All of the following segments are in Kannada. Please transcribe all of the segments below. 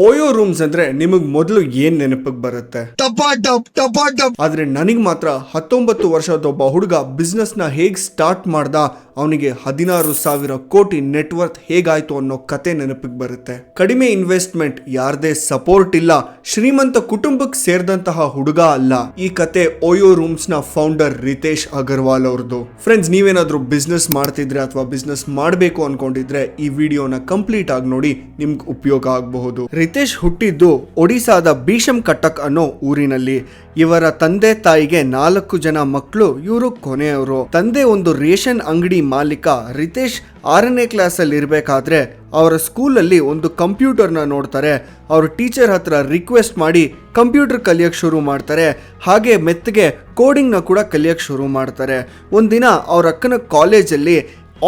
ಓಯೋ ರೂಮ್ಸ್ ಅಂದ್ರೆ ನಿಮಗ್ ಮೊದಲು ಏನ್ ನೆನಪಿಗೆ ಬರುತ್ತೆ? ಆದ್ರೆ ನನಗ್ ಮಾತ್ರ 19 ವರ್ಷದ ಒಬ್ಬ ಹುಡುಗ ಬಿಸ್ನೆಸ್ ನ ಹೇಗ್ ಸ್ಟಾರ್ಟ್ ಮಾಡ್ದ, ಅವನಿಗೆ 16,000 ಕೋಟಿ ನೆಟ್ವರ್ತ್ ಹೇಗಾಯ್ತು ಅನ್ನೋ ಕತೆ ನೆನಪಿಗೆ ಬರುತ್ತೆ. ಕಡಿಮೆ ಇನ್ವೆಸ್ಟ್ಮೆಂಟ್, ಯಾರದೇ ಸಪೋರ್ಟ್ ಇಲ್ಲ, ಶ್ರೀಮಂತ ಕುಟುಂಬಕ್ಕೆ ಸೇರಿದಂತಹ ಹುಡುಗ ಅಲ್ಲ. ಈ ಕತೆ ಓಯೋ ರೂಮ್ಸ್ ನ ಫೌಂಡರ್ ರಿತೇಶ್ ಅಗರ್ವಾಲ್ ಅವ್ರದ್ದು. ಫ್ರೆಂಡ್ಸ್, ನೀವೇನಾದ್ರೂ ಬಿಸ್ನೆಸ್ ಮಾಡ್ತಿದ್ರೆ ಅಥವಾ ಬಿಸ್ನೆಸ್ ಮಾಡಬೇಕು ಅನ್ಕೊಂಡಿದ್ರೆ ಈ ವಿಡಿಯೋನ ಕಂಪ್ಲೀಟ್ ಆಗಿ ನೋಡಿ, ನಿಮ್ಗೆ ಉಪಯೋಗ ಆಗಬಹುದು. ರಿತೇಶ್ ಹುಟ್ಟಿದ್ದು ಒಡಿಸಾದ ಭೀಷಮ್ ಕಟ್ಟಕ್ ಅನ್ನೋ ಊರಿನಲ್ಲಿ. ಇವರ ತಂದೆ ತಾಯಿಗೆ 4 ಜನ ಮಕ್ಕಳು, ಇವರು ಕೊನೆಯವರು. ತಂದೆ ಒಂದು ರೇಷನ್ ಅಂಗಡಿ ಮಾಲೀಕ. ರಿತೇಶ್ 6ನೇ ಕ್ಲಾಸ್ ಅಲ್ಲಿ ಇರಬೇಕಾದ್ರೆ ಅವರ ಸ್ಕೂಲಲ್ಲಿ ಒಂದು ಕಂಪ್ಯೂಟರ್ನ ನೋಡ್ತಾರೆ. ಅವ್ರ ಟೀಚರ್ ಹತ್ರ ರಿಕ್ವೆಸ್ಟ್ ಮಾಡಿ ಕಂಪ್ಯೂಟರ್ ಕಲಿಯಕ್ಕೆ ಶುರು ಮಾಡ್ತಾರೆ. ಹಾಗೆ ಮೆತ್ತಗೆ ಕೋಡಿಂಗ್ನ ಕೂಡ ಕಲಿಯಕ್ಕೆ ಶುರು ಮಾಡ್ತಾರೆ. ಒಂದಿನ ಅವ್ರ ಅಕ್ಕನ ಕಾಲೇಜಲ್ಲಿ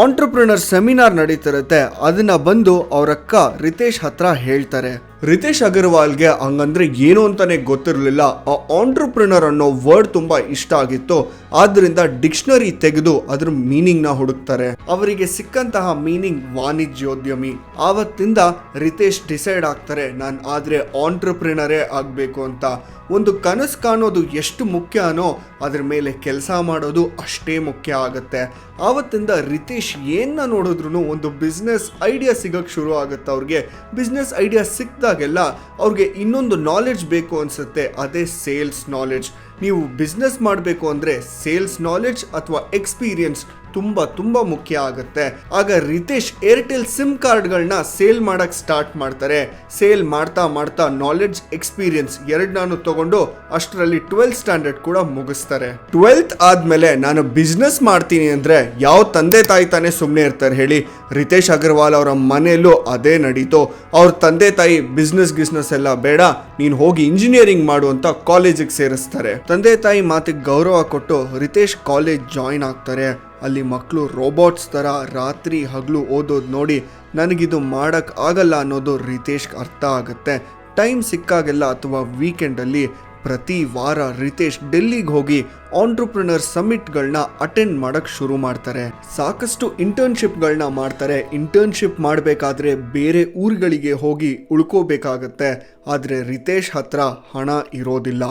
ಆಂಟ್ರಪ್ರಿನರ್ ಸೆಮಿನಾರ್ ನಡೀತಿರುತ್ತೆ. ಅದನ್ನ ಬಂದು ಅವರಕ್ಕ ರಿತೇಶ್ ಹತ್ರ ಹೇಳ್ತಾರೆ. ರಿತೇಶ್ ಅಗರ್ವಾಲ್ಗೆ ಹಂಗಂದ್ರೆ ಏನು ಅಂತಾನೆ ಗೊತ್ತಿರಲಿಲ್ಲ. ಆ ಆಂಟ್ರಪ್ರಿನರ್ ಅನ್ನೋ ವರ್ಡ್ ತುಂಬಾ ಇಷ್ಟ ಆಗಿತ್ತು. ಆದ್ರಿಂದ ಡಿಕ್ಷನರಿ ತೆಗೆದು ಅದ್ರ ಮೀನಿಂಗ್ ನ ಹುಡುಕ್ತಾರೆ. ಅವರಿಗೆ ಸಿಕ್ಕಂತಹ ಮೀನಿಂಗ್ ವಾಣಿಜ್ಯೋದ್ಯಮಿ. ಆವತ್ತಿಂದ ರಿತೇಶ್ ಡಿಸೈಡ್ ಆಗ್ತಾರೆ, ನಾನು ಆದ್ರೆ ಆಂಟ್ರಪ್ರಿನರೇ ಆಗ್ಬೇಕು ಅಂತ. ಒಂದು ಕನಸು ಕಾಣೋದು ಎಷ್ಟು ಮುಖ್ಯನೋ ಅದ್ರ ಮೇಲೆ ಕೆಲಸ ಮಾಡೋದು ಅಷ್ಟೇ ಮುಖ್ಯ ಆಗತ್ತೆ. ಆವತ್ತಿಂದ ರಿತೇಶ್ ಏನ್ನ ನೋಡಿದ್ರು ಒಂದು ಬಿಸ್ನೆಸ್ ಐಡಿಯಾ ಸಿಗಕ್ಕೆ ಶುರು ಆಗುತ್ತೆ. ಅವ್ರಿಗೆ ಬಿಸ್ನೆಸ್ ಐಡಿಯಾ ಸಿಕ್ಕಿದಾಗೆಲ್ಲ ಅವ್ರಿಗೆ ಇನ್ನೊಂದು ನಾಲೆಡ್ಜ್ ಬೇಕು ಅನ್ಸುತ್ತೆ. ಅದೇ ಸೇಲ್ಸ್ ನಾಲೆಡ್ಜ್. ನೀವು ಬಿಸ್ನೆಸ್ ಮಾಡಬೇಕು ಅಂದರೆ ಸೇಲ್ಸ್ ನಾಲೆಡ್ಜ್ ಅಥವಾ ಎಕ್ಸ್ಪೀರಿಯನ್ಸ್ ತುಂಬ ಮುಖ್ಯ ಆಗುತ್ತೆ. ಆಗ ರಿತೇಶ್ ಏರ್ಟೆಲ್ ಸಿಮ್ ಕಾರ್ಡ್ಗಳನ್ನ ಸೇಲ್ ಮಾಡಕ್ ಸ್ಟಾರ್ಟ್ ಮಾಡ್ತಾರೆ. ಸೇಲ್ ಮಾಡ್ತಾ ನಾಲೆಡ್ಜ್ ಎಕ್ಸ್ಪೀರಿಯನ್ಸ್ ಎರಡನ್ನೂ ತಗೊಂಡು ಅಷ್ಟರಲ್ಲಿ 12th ಸ್ಟ್ಯಾಂಡರ್ಡ್ ಕೂಡ ಮುಗಿಸ್ತಾರೆ. 12th ಆದ್ಮೇಲೆ ನಾನು ಬಿಸ್ನೆಸ್ ಮಾಡ್ತೀನಿ ಅಂದ್ರೆ ಯಾವ ತಂದೆ ತಾಯಿ ತಾನೇ ಸುಮ್ಮನೆ ಇರ್ತಾರೆ ಹೇಳಿ? ರಿತೇಶ್ ಅಗರ್ವಾಲ್ ಅವರ ಮನೆಯಲ್ಲೂ ಅದೇ ನಡೀತು. ಅವ್ರ ತಂದೆ ತಾಯಿ ಬಿಸ್ನೆಸ್ ಎಲ್ಲ ಬೇಡ, ನೀನು ಹೋಗಿ ಇಂಜಿನಿಯರಿಂಗ್ ಮಾಡು ಅಂತ ಕಾಲೇಜಿಗೆ ಸೇರಿಸ್ತಾರೆ. ತಂದೆ ತಾಯಿ ಮಾತಿಗೆ ಗೌರವ ಕೊಟ್ಟು ರಿತೇಶ್ ಕಾಲೇಜ್ ಜಾಯಿನ್ ಆಗ್ತಾರೆ. ಅಲ್ಲಿ ಮಕ್ಕಳು ರೋಬೋಟ್ಸ್ ಥರ ರಾತ್ರಿ ಹಗಲು ಓದೋದು ನೋಡಿ ನನಗಿದು ಮಾಡೋಕ್ಕೆ ಆಗಲ್ಲ ಅನ್ನೋದು ರಿತೇಶ್ಗೆ ಅರ್ಥ ಆಗುತ್ತೆ. ಟೈಮ್ ಸಿಕ್ಕಾಗೆಲ್ಲ ಅಥವಾ ವೀಕೆಂಡಲ್ಲಿ ಪ್ರತಿ ವಾರ ರಿತೇಶ್ ಡೆಲ್ಲಿಗೆ ಹೋಗಿ ಆಂಟ್ರಪ್ರಿನರ್ ಸಮಿಟ್ಗಳನ್ನ ಅಟೆಂಡ್ ಮಾಡಕ್ಕೆ ಶುರು ಮಾಡ್ತಾರೆ. ಸಾಕಷ್ಟು ಇಂಟರ್ನ್ಶಿಪ್ಗಳನ್ನ ಮಾಡ್ತಾರೆ. ಇಂಟರ್ನ್ಶಿಪ್ ಮಾಡಬೇಕಾದ್ರೆ ಬೇರೆ ಊರುಗಳಿಗೆ ಹೋಗಿ ಉಳ್ಕೋಬೇಕಾಗತ್ತೆ. ಆದರೆ ರಿತೇಶ್ ಹತ್ರ ಹಣ ಇರೋದಿಲ್ಲ.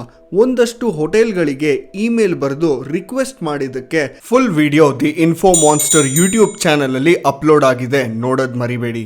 ಒಂದಷ್ಟು ಹೋಟೆಲ್ಗಳಿಗೆ ಇಮೇಲ್ ಬರೆದು ರಿಕ್ವೆಸ್ಟ್ ಮಾಡಿದ್ದಕ್ಕೆ full video the info monster YouTube channel ಅಲ್ಲಿ ಅಪ್ಲೋಡ್ ಆಗಿದೆ, ನೋಡೋದ್ ಮರಿಬೇಡಿ.